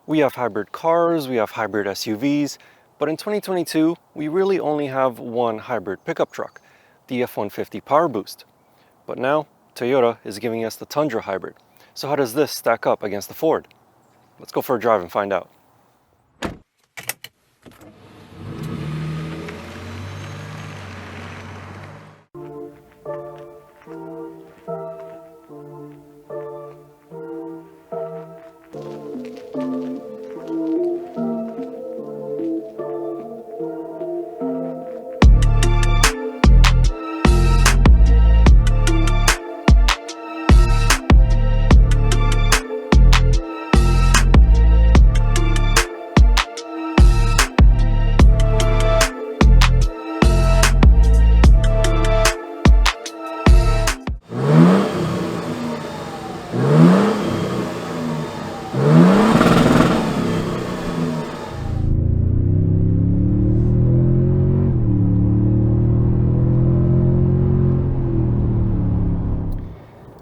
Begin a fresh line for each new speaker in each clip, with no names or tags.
We have hybrid cars, we have hybrid SUVs, but in 2022, we really only have one hybrid pickup truck, the F-150 Powerboost. But now, Toyota is giving us the Tundra Hybrid. So how does this stack up against the Ford? Let's go for a drive and find out.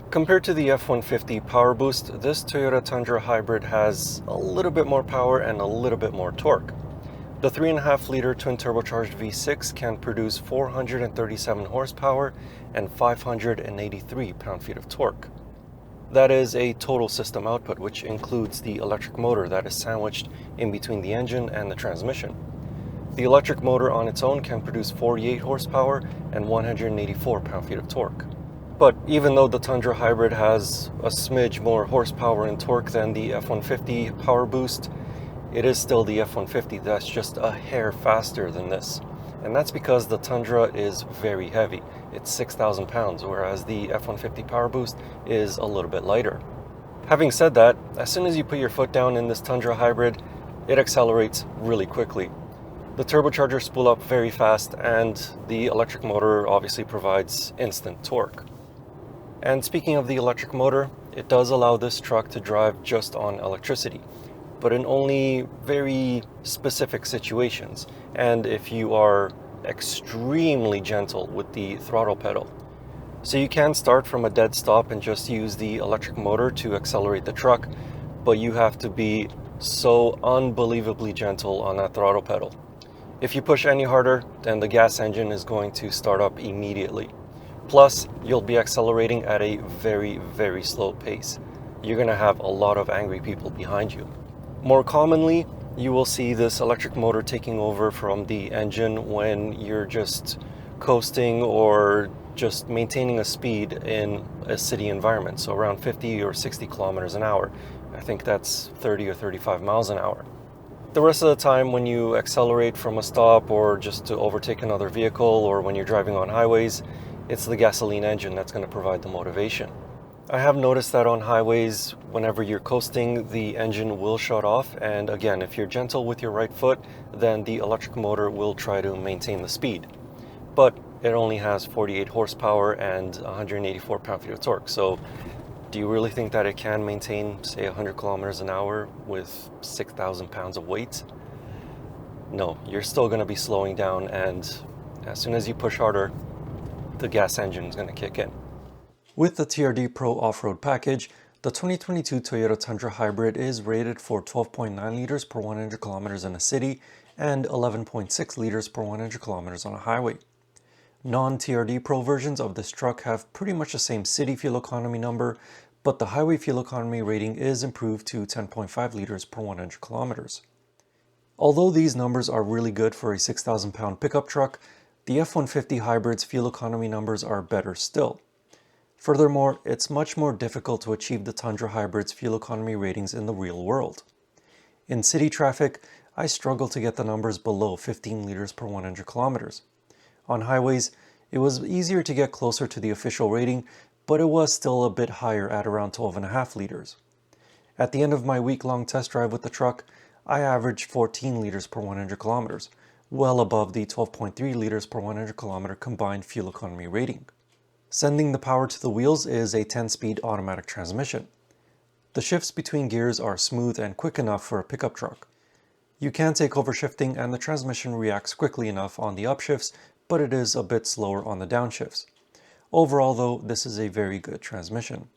Compared to the F-150 Powerboost, this Toyota Tundra Hybrid has a little bit more power and a little bit more torque. The 3.5-liter twin-turbocharged V6 can produce 437 horsepower and 583 pound-feet of torque. That is a total system output, which includes the electric motor that is sandwiched in between the engine and the transmission. The electric motor on its own can produce 48 horsepower and 184 pound-feet of torque. But even though the Tundra Hybrid has a smidge more horsepower and torque than the F-150 Powerboost, it is still the F-150 that's just a hair faster than this. And that's because the Tundra is very heavy. It's 6,000 pounds, whereas the F-150 Powerboost is a little bit lighter. Having said that, as soon as you put your foot down in this Tundra Hybrid, it accelerates really quickly. The turbochargers spool up very fast, and the electric motor obviously provides instant torque. And speaking of the electric motor, it does allow this truck to drive just on electricity, but in only very specific situations, and if you are extremely gentle with the throttle pedal. So you can start from a dead stop and just use the electric motor to accelerate the truck, but you have to be so unbelievably gentle on that throttle pedal. If you push any harder, then the gas engine is going to start up immediately. Plus, you'll be accelerating at a very, very slow pace. You're going to have a lot of angry people behind you. More commonly, you will see this electric motor taking over from the engine when you're just coasting or just maintaining a speed in a city environment, so around 50 or 60 kilometers an hour. I think that's 30 or 35 miles an hour. The rest of the time, when you accelerate from a stop or just to overtake another vehicle, or when you're driving on highways, it's the gasoline engine that's going to provide the motivation. I have noticed that on highways, whenever you're coasting, the engine will shut off, and again, if you're gentle with your right foot, then the electric motor will try to maintain the speed. But it only has 48 horsepower and 184 pound-feet of torque, so do you really think that it can maintain, say, 100 kilometers an hour with 6,000 pounds of weight? No, you're still going to be slowing down, and as soon as you push harder, the gas engine is going to kick in. With the TRD Pro off-road package, the 2022 Toyota Tundra Hybrid is rated for 12.9 liters per 100 kilometers in a city and 11.6 liters per 100 kilometers on a highway. Non-TRD Pro versions of this truck have pretty much the same city fuel economy number, but the highway fuel economy rating is improved to 10.5 liters per 100 kilometers. Although these numbers are really good for a 6,000 pound pickup truck, the F-150 Hybrid's fuel economy numbers are better still. Furthermore, it's much more difficult to achieve the Tundra Hybrid's fuel economy ratings in the real world. In city traffic, I struggle to get the numbers below 15 liters per 100 kilometers. On highways, it was easier to get closer to the official rating, but it was still a bit higher at around 12.5 liters. At the end of my week-long test drive with the truck, I averaged 14 liters per 100 kilometers, well above the 12.3 liters per 100 kilometer combined fuel economy rating. Sending the power to the wheels is a 10-speed automatic transmission. The shifts between gears are smooth and quick enough for a pickup truck. You can take overshifting and the transmission reacts quickly enough on the upshifts, but it is a bit slower on the downshifts. Overall though, this is a very good transmission.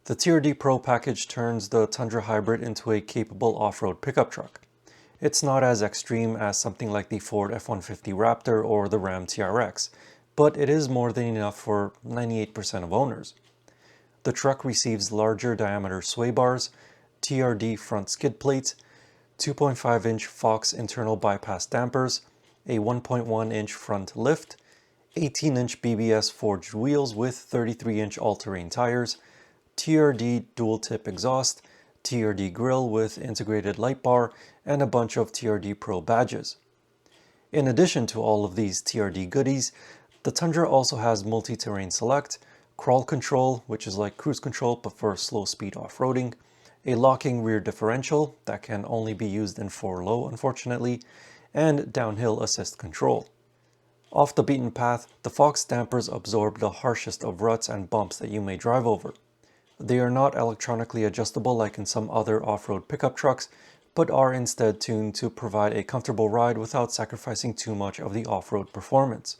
The TRD Pro package turns the Tundra Hybrid into a capable off-road pickup truck. It's not as extreme as something like the Ford F-150 Raptor or the Ram TRX, but it is more than enough for 98% of owners. The truck receives larger diameter sway bars, TRD front skid plates, 2.5-inch Fox internal bypass dampers, a 1.1-inch front lift, 18-inch BBS forged wheels with 33-inch all-terrain tires, TRD dual-tip exhaust, TRD grille with integrated light bar, and a bunch of TRD Pro badges. In addition to all of these TRD goodies, the Tundra also has multi-terrain select, crawl control, which is like cruise control but for slow speed off-roading, a locking rear differential that can only be used in 4-low unfortunately, and downhill assist control. Off the beaten path, the Fox dampers absorb the harshest of ruts and bumps that you may drive over. They are not electronically adjustable like in some other off-road pickup trucks, but are instead tuned to provide a comfortable ride without sacrificing too much of the off-road performance.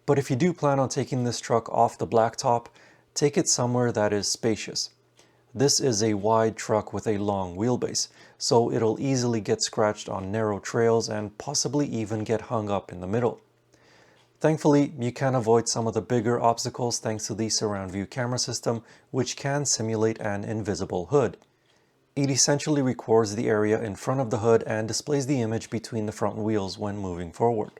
But if you do plan on taking this truck off the blacktop, take it somewhere that is spacious. This is a wide truck with a long wheelbase, so it'll easily get scratched on narrow trails and possibly even get hung up in the middle. Thankfully, you can avoid some of the bigger obstacles thanks to the surround view camera system, which can simulate an invisible hood. It essentially records the area in front of the hood and displays the image between the front wheels when moving forward.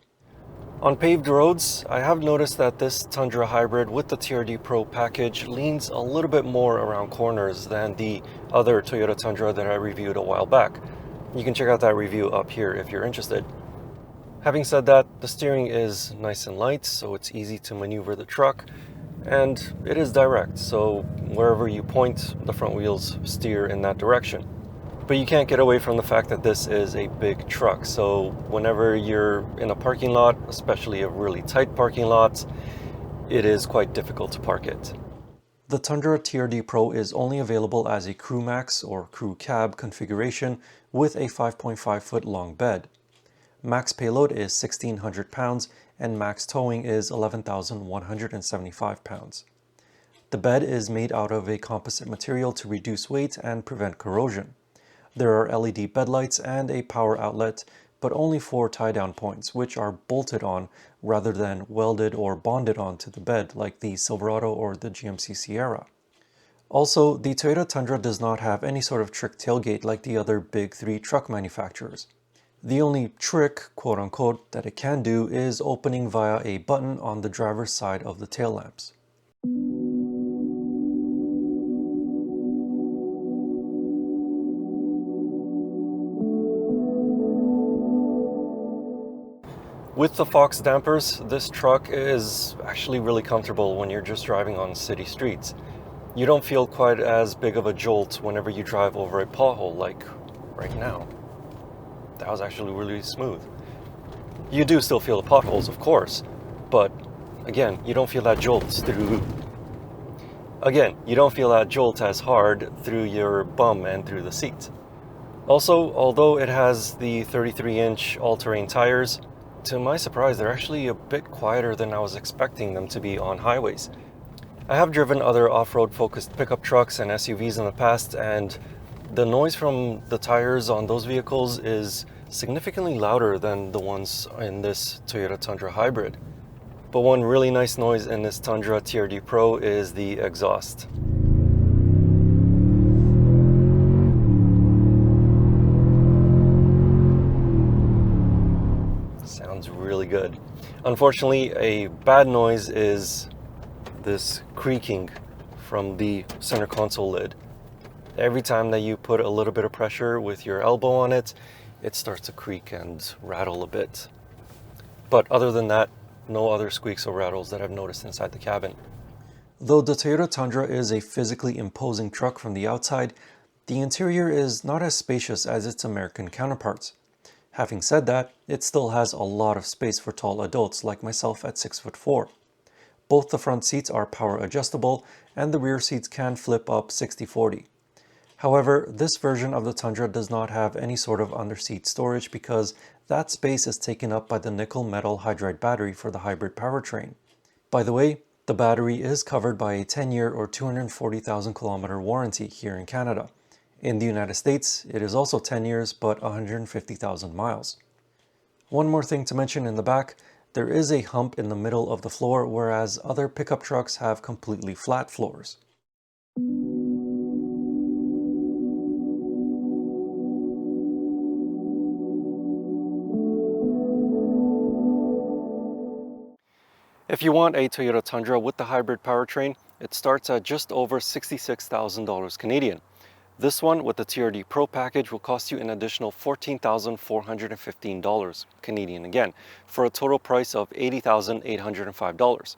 On paved roads, I have noticed that this Tundra Hybrid with the TRD Pro package leans a little bit more around corners than the other Toyota Tundra that I reviewed a while back. You can check out that review up here if you're interested. Having said that, the steering is nice and light, so it's easy to maneuver the truck, and it is direct, so wherever you point, the front wheels steer in that direction. But you can't get away from the fact that this is a big truck, so whenever you're in a parking lot, especially a really tight parking lot, it is quite difficult to park it. The Tundra TRD Pro is only available as a Crew Max or Crew Cab configuration with a 5.5-foot long bed. Max payload is 1,600 pounds and max towing is 11,175 pounds. The bed is made out of a composite material to reduce weight and prevent corrosion. There are LED bed lights and a power outlet, but only 4 tie-down points, which are bolted on rather than welded or bonded onto the bed like the Silverado or the GMC Sierra. Also, the Toyota Tundra does not have any sort of trick tailgate like the other big 3 truck manufacturers. The only trick, quote-unquote, that it can do is opening via a button on the driver's side of the tail lamps. With the Fox dampers, this truck is actually really comfortable when you're just driving on city streets. You don't feel quite as big of a jolt whenever you drive over a pothole like right now. That was actually really smooth. You do still feel the potholes, of course, but again, you don't feel that jolt as hard through your bum and through the seat. Also, although it has the 33-inch all-terrain tires, to my surprise, they're actually a bit quieter than I was expecting them to be on highways. I have driven other off-road focused pickup trucks and SUVs in the past, and the noise from the tires on those vehicles is significantly louder than the ones in this Toyota Tundra Hybrid. But one really nice noise in this Tundra TRD Pro is the exhaust. Sounds really good. Unfortunately, a bad noise is this creaking from the center console lid. Every time that you put a little bit of pressure with your elbow on it, it starts to creak and rattle a bit. But other than that, no other squeaks or rattles that I've noticed inside the cabin. Though the Toyota Tundra is a physically imposing truck from the outside, the interior is not as spacious as its American counterparts. Having said that, it still has a lot of space for tall adults like myself at 6'4". Both the front seats are power adjustable and the rear seats can flip up 60/40. However, this version of the Tundra does not have any sort of underseat storage because that space is taken up by the nickel metal hydride battery for the hybrid powertrain. By the way, The battery is covered by a 10-year or 240,000 kilometer warranty here in Canada. In the United States, it is also 10 years but 150,000 miles. One more thing to mention in the back, there is a hump in the middle of the floor, whereas other pickup trucks have completely flat floors. If you want a Toyota Tundra with the hybrid powertrain, it starts at just over $66,000 Canadian. This one with the TRD Pro package will cost you an additional $14,415 Canadian again, for a total price of $80,805.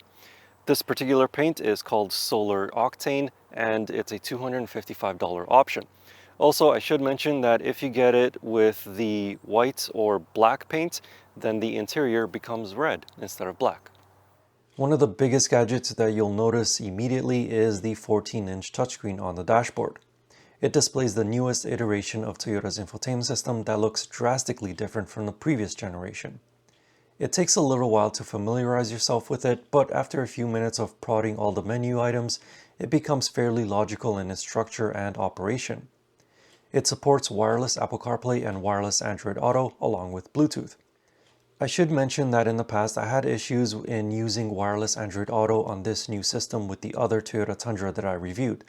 This particular paint is called Solar Octane and it's a $255 option. Also, I should mention that if you get it with the white or black paint, then the interior becomes red instead of black. One of the biggest gadgets that you'll notice immediately is the 14-inch touchscreen on the dashboard. It displays the newest iteration of Toyota's infotainment system that looks drastically different from the previous generation. It takes a little while to familiarize yourself with it, but after a few minutes of prodding all the menu items, it becomes fairly logical in its structure and operation. It supports wireless Apple CarPlay and wireless Android Auto along with Bluetooth. I should mention that in the past I had issues in using wireless Android Auto on this new system with the other Toyota Tundra that I reviewed.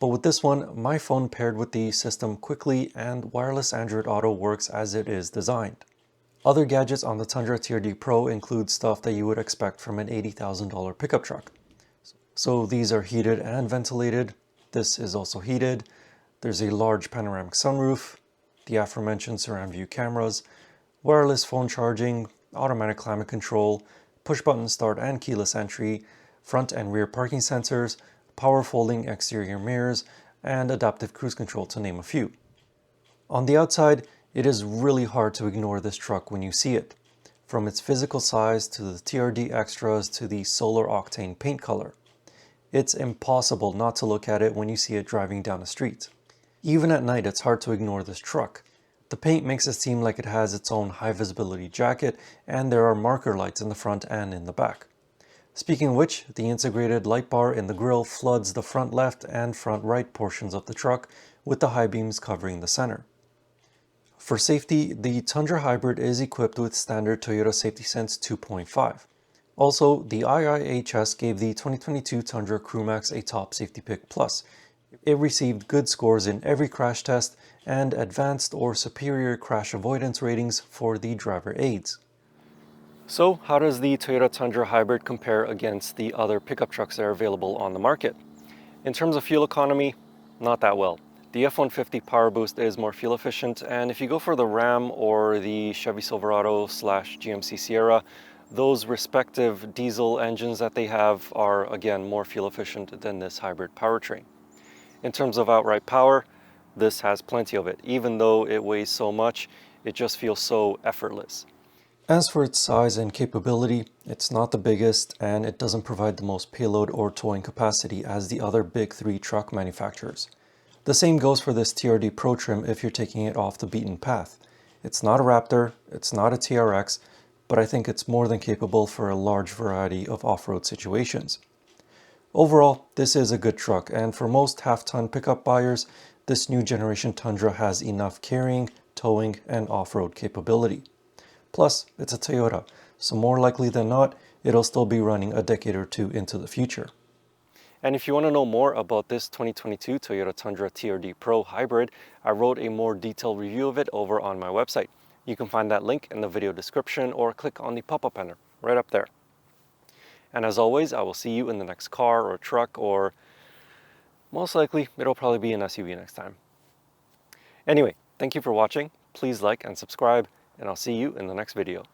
But with this one, my phone paired with the system quickly and wireless Android Auto works as it is designed. Other gadgets on the Tundra TRD Pro include stuff that you would expect from an $80,000 pickup truck. So these are heated and ventilated. This is also heated. There's a large panoramic sunroof, the aforementioned surround view cameras, wireless phone charging, automatic climate control, push button start and keyless entry, front and rear parking sensors, power folding exterior mirrors, and adaptive cruise control to name a few. On the outside, it is really hard to ignore this truck when you see it, from its physical size to the TRD extras to the Solar Octane paint color. It's impossible not to look at it when you see it driving down the street. Even at night, it's hard to ignore this truck. The paint makes it seem like it has its own high visibility jacket, and there are marker lights in the front and in the back. Speaking of which, the integrated light bar in the grille floods the front left and front right portions of the truck, with the high beams covering the center. For safety, the Tundra Hybrid is equipped with standard Toyota Safety Sense 2.5. Also, the IIHS gave the 2022 Tundra CrewMax a Top Safety Pick Plus. It received good scores in every crash test and advanced or superior crash avoidance ratings for the driver aids. So how does the Toyota Tundra Hybrid compare against the other pickup trucks that are available on the market? In terms of fuel economy, not that well. The F-150 Powerboost is more fuel efficient, and if you go for the Ram or the Chevy Silverado / GMC Sierra, those respective diesel engines that they have are again more fuel efficient than this hybrid powertrain. In terms of outright power, this has plenty of it. Even though it weighs so much, it just feels so effortless. As for its size and capability, it's not the biggest and it doesn't provide the most payload or towing capacity as the other big three truck manufacturers. The same goes for this TRD Pro trim if you're taking it off the beaten path. It's not a Raptor, it's not a TRX, but I think it's more than capable for a large variety of off-road situations. Overall, this is a good truck, and for most half-ton pickup buyers, this new generation Tundra has enough carrying, towing, and off-road capability. Plus, it's a Toyota, so more likely than not, it'll still be running a decade or two into the future. And if you want to know more about this 2022 Toyota Tundra TRD Pro Hybrid, I wrote a more detailed review of it over on my website. You can find that link in the video description or click on the pop-up banner right up there. And as always, I will see you in the next car or truck, or most likely it'll probably be an SUV next time. Anyway, thank you for watching. Please like and subscribe, and I'll see you in the next video.